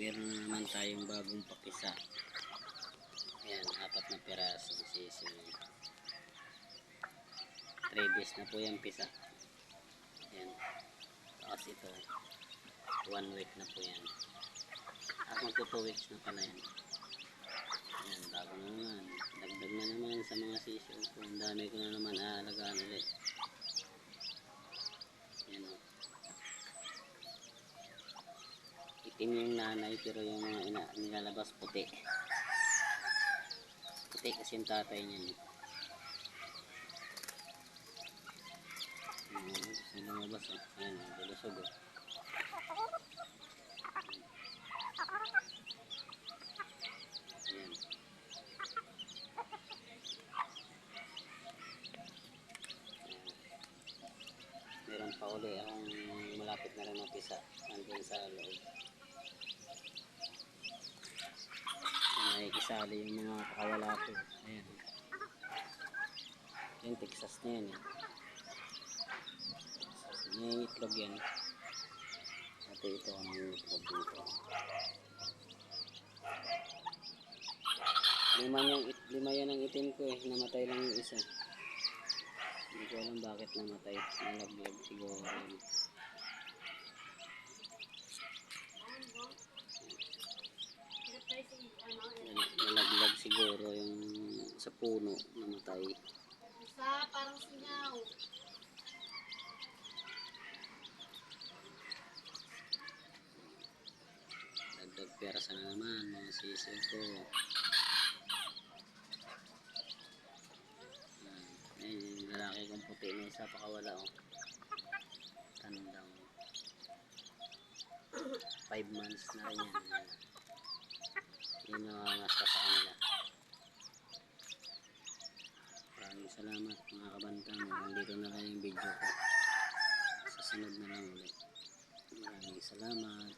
meron na naman tayong bagong pakisa. Ayan, 4 na piraso sisiw. 3 days na po yung pisa. Ayan. Tapos ito 1 week na po yan. Magto 2 weeks na pala yan. Ayan, bago na naman. Dagdag na naman sa mga sisiw ko. Ang dami ko na naman aalagaan ulit. Ayan o. Itim yung nanay pero yung mga nilalabas puti. Puti kasi yung tatay niya. Gusto lumabas o. Ayan o, bulusog o. Ayan. Meron pa uli akong malapit na rin mapisa nandun sa loob. Nakikisali yung mga kakawala ko. Ayan. Yan, Texas na yan eh. May itlog yan. Ito ang itlog dito. 5 yan ang itim ko eh. Namatay lang yung isa. Hindi ko alam bakit namatay. Nalaglag siguro yun. Nalaglag siguro yung sa puno. Namatay. Isa parang sinyaw. Dagdag perasa na naman mga sisiw ko. Yung lalaki kong puti na isa pakawala o. Tandang 5 months na rin yan. Yun nawawas pa sa kanila. Maraming salamat mga kabantang. Nandito na lang yung video ko. Sa sunod na lang ulit. Maraming salamat.